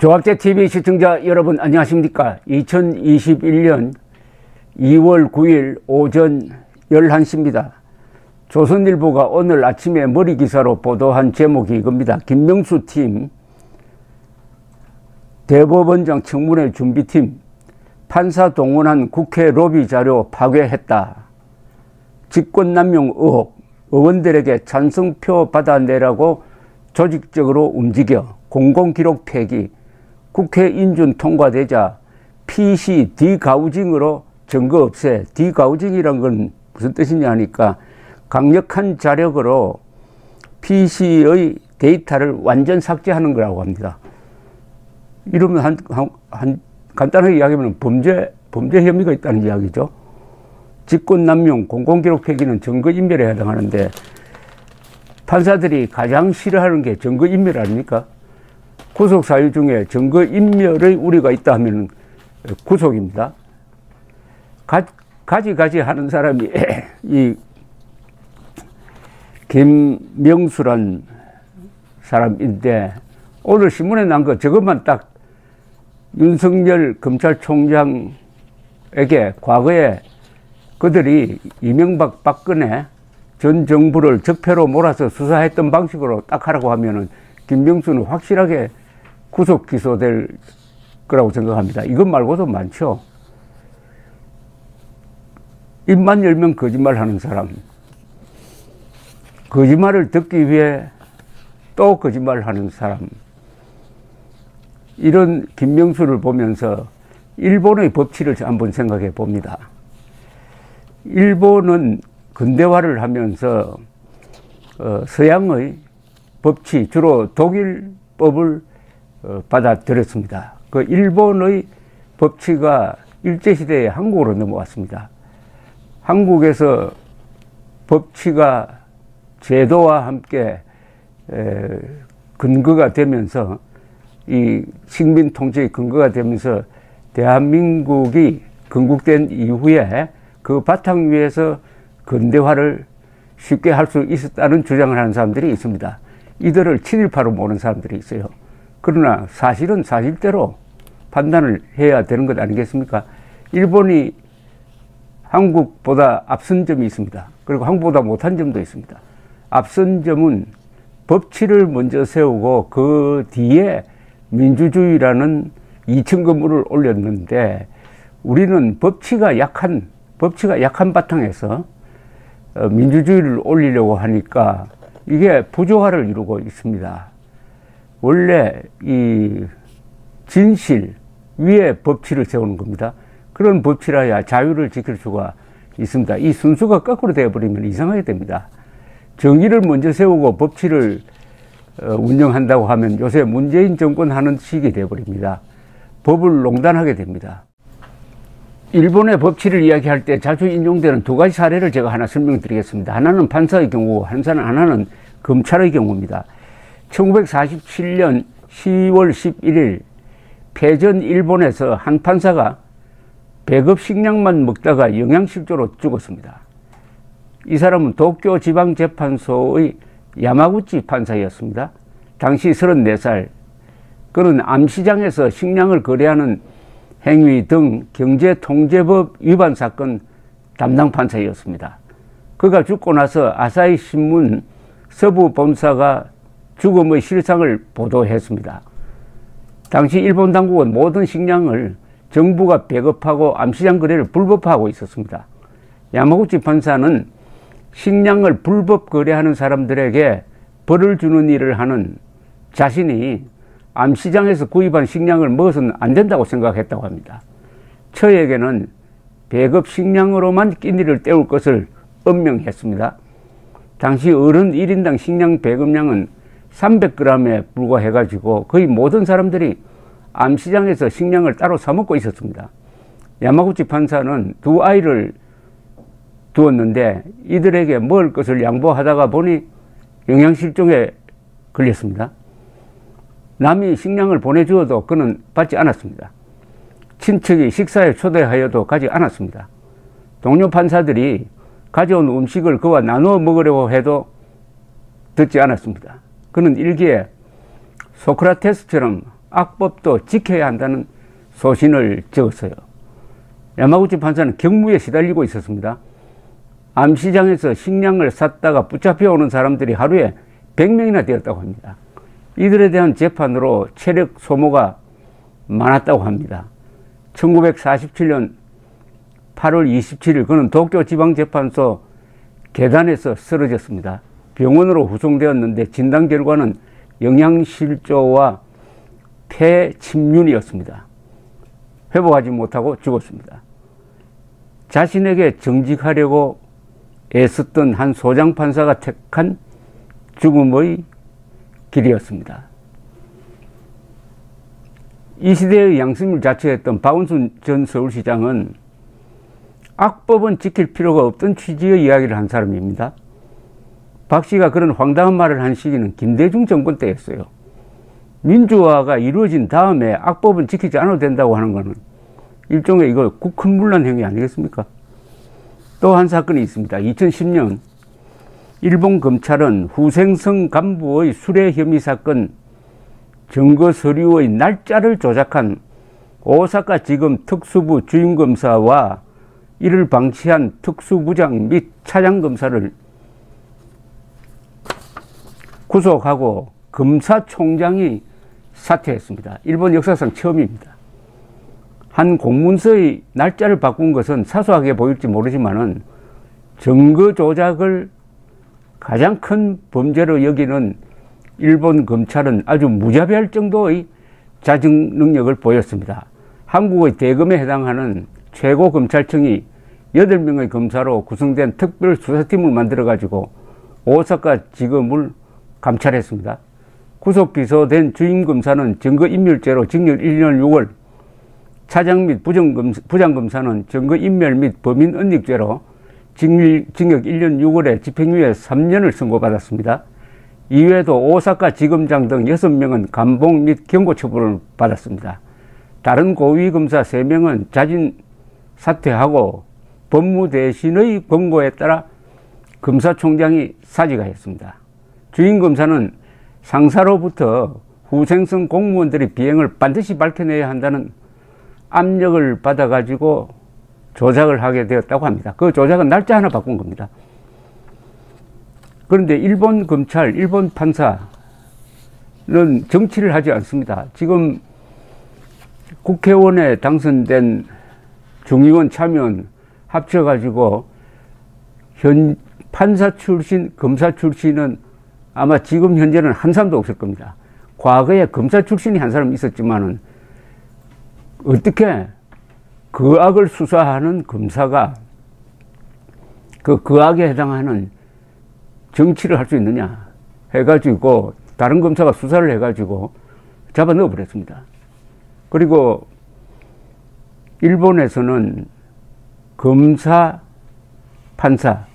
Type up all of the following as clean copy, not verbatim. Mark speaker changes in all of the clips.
Speaker 1: 조합제TV 시청자 여러분 안녕하십니까. 2021년 2월 9일 오전 11시입니다. 조선일보가 오늘 아침에 머리 기사로 보도한 제목이 이겁니다. 김명수 팀, 대법원장 청문회 준비팀, 판사 동원한 국회 로비 자료 파괴했다. 직권남용 의혹, 의원들에게 찬성표 받아내라고 조직적으로 움직여 공공기록 폐기, 국회 인준 통과되자 PC 디가우징으로 증거 없애. 디가우징이란 건 무슨 뜻이냐 하니까 강력한 자력으로 PC의 데이터를 완전 삭제하는 거라고 합니다. 이러면 간단하게 이야기하면 범죄 혐의가 있다는 이야기죠. 직권남용, 공공기록 폐기는 증거인멸에 해당하는데 판사들이 가장 싫어하는 게 증거인멸 아닙니까? 구속사유 중에 증거인멸의 우려가 있다 하면 구속입니다. 가지 하는 사람이 이 김명수란 사람인데 오늘 신문에 난 거 저것만 딱 윤석열 검찰총장에게 과거에 그들이 이명박 박근혜 전 정부를 적폐로 몰아서 수사했던 방식으로 딱 하라고 하면은 김명수는 확실하게 구속 기소될 거라고 생각합니다. 이것 말고도 많죠. 입만 열면 거짓말 하는 사람, 거짓말을 듣기 위해 또 거짓말 하는 사람, 이런 김명수를 보면서 일본의 법치를 한번 생각해 봅니다. 일본은 근대화를 하면서 서양의 법치, 주로 독일법을 받아들였습니다. 그 일본의 법치가 일제시대에 한국으로 넘어왔습니다. 한국에서 법치가 제도와 함께 근거가 되면서 이 식민 통치의 근거가 되면서 대한민국이 건국된 이후에 그 바탕 위에서 근대화를 쉽게 할 수 있었다는 주장을 하는 사람들이 있습니다. 이들을 친일파로 보는 사람들이 있어요. 그러나 사실은 사실대로 판단을 해야 되는 것 아니겠습니까? 일본이 한국보다 앞선 점이 있습니다. 그리고 한국보다 못한 점도 있습니다. 앞선 점은 법치를 먼저 세우고 그 뒤에 민주주의라는 2층 건물을 올렸는데 우리는 법치가 약한 바탕에서 민주주의를 올리려고 하니까 이게 부조화를 이루고 있습니다. 원래 이 진실 위에 법치를 세우는 겁니다. 그런 법치라야 자유를 지킬 수가 있습니다. 이 순수가 거꾸로 되어버리면 이상하게 됩니다. 정의를 먼저 세우고 법치를 운영한다고 하면 요새 문재인 정권 하는 식이 되어버립니다. 법을 농단하게 됩니다. 일본의 법치를 이야기할 때 자주 인용되는 두 가지 사례를 제가 하나 설명드리겠습니다. 하나는 판사의 경우고 하나는 검찰의 경우입니다. 1947년 10월 11일 패전 일본에서 한 판사가 배급 식량만 먹다가 영양실조로 죽었습니다. 이 사람은 도쿄지방재판소의 야마구치 판사였습니다. 당시 34살. 그는 암시장에서 식량을 거래하는 행위 등 경제통제법 위반 사건 담당 판사였습니다. 그가 죽고 나서 아사히 신문 서부 본사가 죽음의 실상을 보도했습니다. 당시 일본 당국은 모든 식량을 정부가 배급하고 암시장 거래를 불법화하고 있었습니다. 야마구치 판사는 식량을 불법 거래하는 사람들에게 벌을 주는 일을 하는 자신이 암시장에서 구입한 식량을 먹어서는 안 된다고 생각했다고 합니다. 처에게는 배급 식량으로만 끼니를 때울 것을 엄명했습니다. 당시 어른 1인당 식량 배급량은 300g에 불과해가지고 거의 모든 사람들이 암시장에서 식량을 따로 사 먹고 있었습니다. 야마구치 판사는 두 아이를 두었는데 이들에게 먹을 것을 양보하다가 보니 영양실종에 걸렸습니다. 남이 식량을 보내주어도 그는 받지 않았습니다. 친척이 식사에 초대하여도 가지 않았습니다. 동료 판사들이 가져온 음식을 그와 나누어 먹으려고 해도 듣지 않았습니다. 그는 일기에 소크라테스처럼 악법도 지켜야 한다는 소신을 적었어요. 야마구치 판사는 경무에 시달리고 있었습니다. 암시장에서 식량을 샀다가 붙잡혀 오는 사람들이 하루에 100명이나 되었다고 합니다. 이들에 대한 재판으로 체력 소모가 많았다고 합니다. 1947년 8월 27일 그는 도쿄지방재판소 계단에서 쓰러졌습니다. 병원으로 후송되었는데 진단 결과는 영양실조와 폐침륜이었습니다. 회복하지 못하고 죽었습니다. 자신에게 정직하려고 애썼던 한 소장판사가 택한 죽음의 길이었습니다. 이 시대의 양심을 자처했던 박은순 전 서울시장은 악법은 지킬 필요가 없던 취지의 이야기를 한 사람입니다. 박 씨가 그런 황당한 말을 한 시기는 김대중 정권 때였어요. 민주화가 이루어진 다음에 악법은 지키지 않아도 된다고 하는 것은 일종의 이거 국헌문란 행위 아니겠습니까? 또 한 사건이 있습니다. 2010년 일본 검찰은 후생성 간부의 수뢰 혐의 사건 증거 서류의 날짜를 조작한 오사카지검 특수부 주임검사와 이를 방치한 특수부장 및 차장검사를 구속하고 검사총장이 사퇴했습니다. 일본 역사상 처음입니다. 한 공문서의 날짜를 바꾼 것은 사소하게 보일지 모르지만은 증거 조작을 가장 큰 범죄로 여기는 일본 검찰은 아주 무자비할 정도의 자정 능력을 보였습니다. 한국의 대검에 해당하는 최고검찰청이 8명의 검사로 구성된 특별수사팀을 만들어가지고 오사카 지검을 감찰했습니다. 구속 기소된 주임검사는 증거인멸죄로 징역 1년 6월, 차장 및 부장검사는 증거인멸 및 범인은닉죄로 징역 1년 6월에 집행유예 3년을 선고받았습니다. 이외에도 오사카 지검장 등 6명은 감봉 및 경고처분을 받았습니다. 다른 고위검사 3명은 자진 사퇴하고 법무대신의 권고에 따라 검사총장이 사직하였습니다. 주임검사는 상사로부터 후생성 공무원들의 비행을 반드시 밝혀내야 한다는 압력을 받아가지고 조작을 하게 되었다고 합니다. 그 조작은 날짜 하나 바꾼 겁니다. 그런데 일본 검찰, 일본 판사는 정치를 하지 않습니다. 지금 국회의원에 당선된 중의원, 참의원 합쳐가지고 현 판사 출신, 검사 출신은 아마 지금 현재는 한 사람도 없을 겁니다. 과거에 검사 출신이 한 사람 있었지만은 어떻게 그 악을 수사하는 검사가 그 악에 해당하는 정치를 할 수 있느냐 해가지고 다른 검사가 수사를 해가지고 잡아 넣어버렸습니다. 그리고 일본에서는 검사, 판사,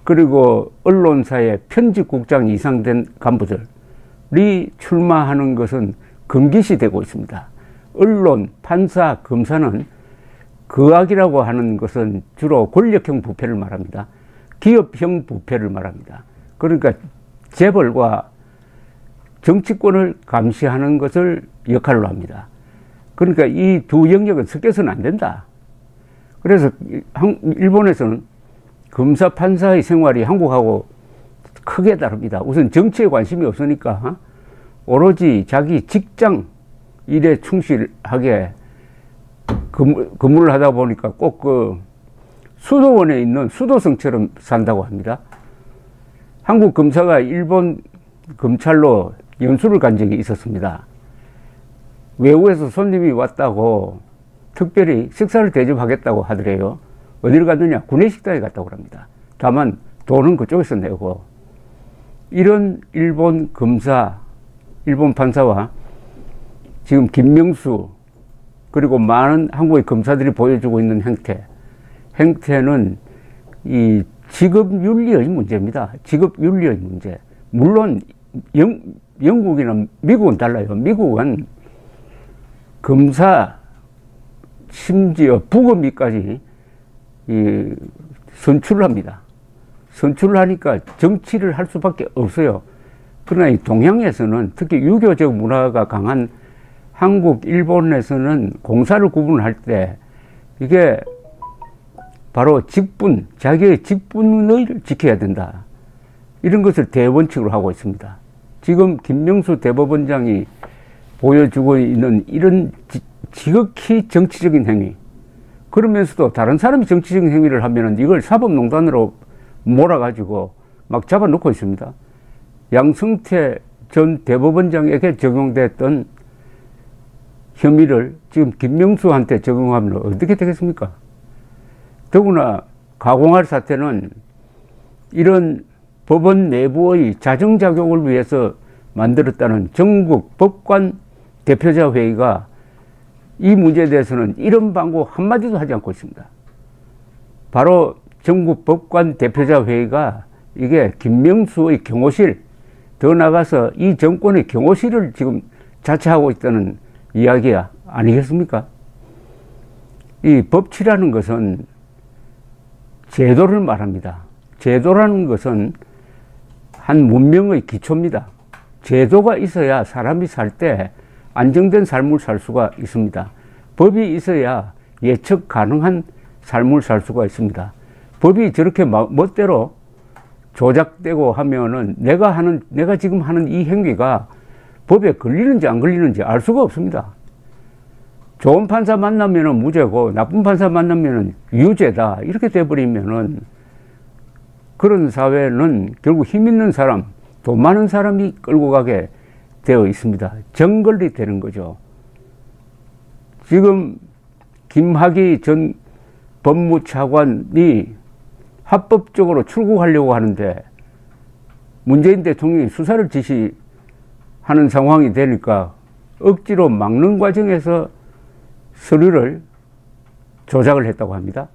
Speaker 1: 그리고 언론사의 편집국장 이상 된 간부들이 출마하는 것은 금기시 되고 있습니다. 언론, 판사, 검사는 거악이라고 하는 것은 주로 권력형 부패를 말합니다. 기업형 부패를 말합니다. 그러니까 재벌과 정치권을 감시하는 것을 역할로 합니다. 그러니까 이 두 영역은 섞여서는 안 된다. 그래서 일본에서는 검사, 판사의 생활이 한국하고 크게 다릅니다. 우선 정치에 관심이 없으니까 오로지 자기 직장 일에 충실하게 근무를 하다 보니까 꼭 그 수도원에 있는 수도성처럼 산다고 합니다. 한국 검사가 일본 검찰로 연수를 간 적이 있었습니다. 외국에서 손님이 왔다고 특별히 식사를 대접하겠다고 하더래요. 어디를 갔느냐? 구내식당에 갔다고 합니다. 다만 돈은 그쪽에서 내고. 이런 일본 검사, 일본 판사와 지금 김명수 그리고 많은 한국의 검사들이 보여주고 있는 행태는 이 직업윤리의 문제입니다. 직업윤리의 문제. 물론 영국이나 미국은 달라요. 미국은 검사 심지어 부검위까지 선출을 합니다. 선출을 하니까 정치를 할 수밖에 없어요. 그러나 이 동양에서는 특히 유교적 문화가 강한 한국, 일본에서는 공사를 구분할 때 이게 바로 직분, 자기의 직분을 지켜야 된다. 이런 것을 대원칙으로 하고 있습니다. 지금 김명수 대법원장이 보여주고 있는 이런 지극히 정치적인 행위, 그러면서도 다른 사람이 정치적인 행위를 하면은 이걸 사법농단으로 몰아가지고 막 잡아놓고 있습니다. 양승태 전 대법원장에게 적용됐던 혐의를 지금 김명수한테 적용하면 어떻게 되겠습니까? 더구나 가공할 사태는 이런 법원 내부의 자정작용을 위해서 만들었다는 전국 법관 대표자 회의가 이 문제에 대해서는 이런 방구 한마디도 하지 않고 있습니다. 바로 전국 법관 대표자 회의가 이게 김명수의 경호실, 더 나가서 이 정권의 경호실을 지금 자처하고 있다는 이야기 아니겠습니까? 이 법치라는 것은 제도를 말합니다. 제도라는 것은 한 문명의 기초입니다. 제도가 있어야 사람이 살 때 안정된 삶을 살 수가 있습니다. 법이 있어야 예측 가능한 삶을 살 수가 있습니다. 법이 저렇게 멋대로 조작되고 하면은 내가 지금 하는 이 행위가 법에 걸리는지 안 걸리는지 알 수가 없습니다. 좋은 판사 만나면은 무죄고 나쁜 판사 만나면은 유죄다. 이렇게 돼버리면은 그런 사회는 결국 힘 있는 사람, 돈 많은 사람이 끌고 가게 되어 있습니다. 정글이 되는 거죠. 지금 김학의 전 법무차관이 합법적으로 출국하려고 하는데 문재인 대통령이 수사를 지시하는 상황이 되니까 억지로 막는 과정에서 서류를 조작을 했다고 합니다.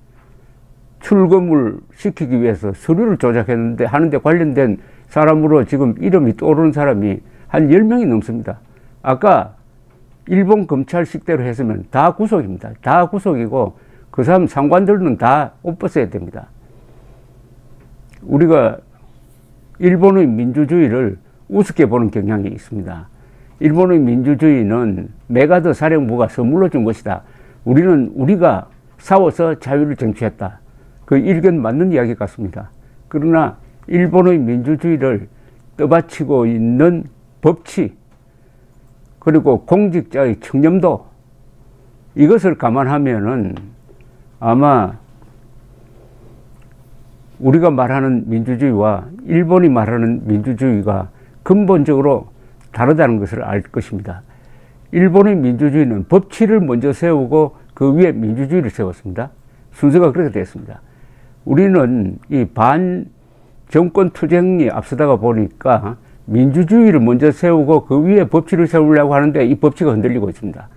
Speaker 1: 출금을 시키기 위해서 서류를 조작했는데 하는데 관련된 사람으로 지금 이름이 떠오르는 사람이 한 10명이 넘습니다. 아까 일본 검찰 식대로 했으면 다 구속입니다. 다 구속이고 그 사람 상관들은 다 옷 벗어야 됩니다. 우리가 일본의 민주주의를 우습게 보는 경향이 있습니다. 일본의 민주주의는 메가더 사령부가 선물로 준 것이다. 우리가 싸워서 자유를 쟁취했다. 그 일견 맞는 이야기 같습니다. 그러나 일본의 민주주의를 떠받치고 있는 법치, 그리고 공직자의 청렴도, 이것을 감안하면은 아마 우리가 말하는 민주주의와 일본이 말하는 민주주의가 근본적으로 다르다는 것을 알 것입니다. 일본의 민주주의는 법치를 먼저 세우고 그 위에 민주주의를 세웠습니다. 순서가 그렇게 되었습니다. 우리는 이 반정권 투쟁이 앞서다가 보니까 민주주의를 먼저 세우고 그 위에 법치를 세우려고 하는데 이 법치가 흔들리고 있습니다.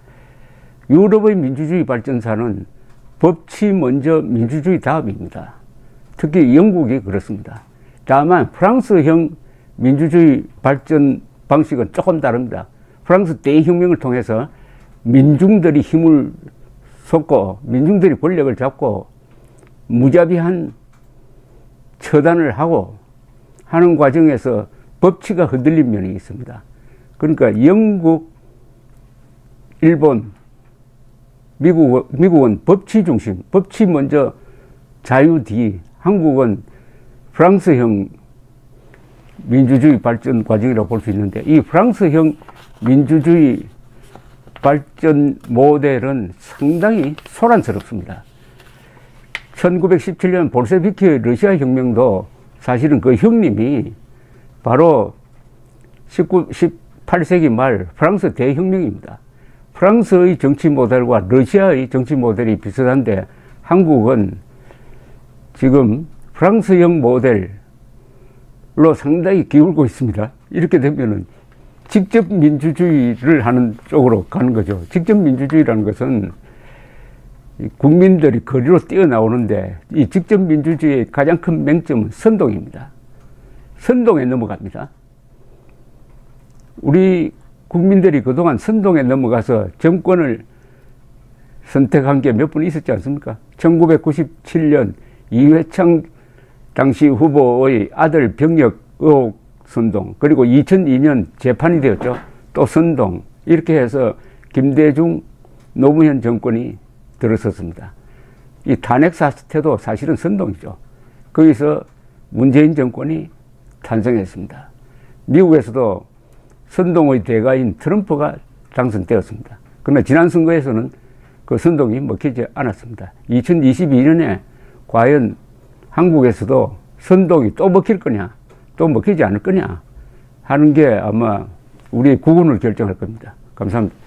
Speaker 1: 유럽의 민주주의 발전사는 법치 먼저 민주주의 다음입니다. 특히 영국이 그렇습니다. 다만 프랑스형 민주주의 발전 방식은 조금 다릅니다. 프랑스 대혁명을 통해서 민중들이 힘을 쏟고 민중들이 권력을 잡고 무자비한 처단을 하고 하는 과정에서 법치가 흔들린 면이 있습니다. 그러니까 영국, 일본, 미국은 법치 중심, 법치 먼저 자유 뒤, 한국은 프랑스형 민주주의 발전 과정이라고 볼 수 있는데, 이 프랑스형 민주주의 발전 모델은 상당히 소란스럽습니다. 1917년 볼셰비키 러시아 혁명도 사실은 그 형님이 바로 18세기 말 프랑스 대혁명입니다. 프랑스의 정치 모델과 러시아의 정치 모델이 비슷한데 한국은 지금 프랑스형 모델로 상당히 기울고 있습니다. 이렇게 되면은 직접 민주주의를 하는 쪽으로 가는 거죠. 직접 민주주의라는 것은 국민들이 거리로 뛰어나오는데 이 직접 민주주의의 가장 큰 맹점은 선동입니다. 선동에 넘어갑니다. 우리 국민들이 그동안 선동에 넘어가서 정권을 선택한 게 몇 번 있었지 않습니까? 1997년 이회창 당시 후보의 아들 병역 의혹 선동, 그리고 2002년 재판이 되었죠. 또 선동, 이렇게 해서 김대중, 노무현 정권이 들어섰습니다. 이 탄핵 사태도 사실은 선동이죠. 거기서 문재인 정권이 탄생했습니다. 미국에서도 선동의 대가인 트럼프가 당선되었습니다. 그러나 지난 선거에서는 그 선동이 먹히지 않았습니다. 2022년에 과연 한국에서도 선동이 또 먹힐 거냐, 또 먹히지 않을 거냐 하는 게 아마 우리의 국운을 결정할 겁니다. 감사합니다.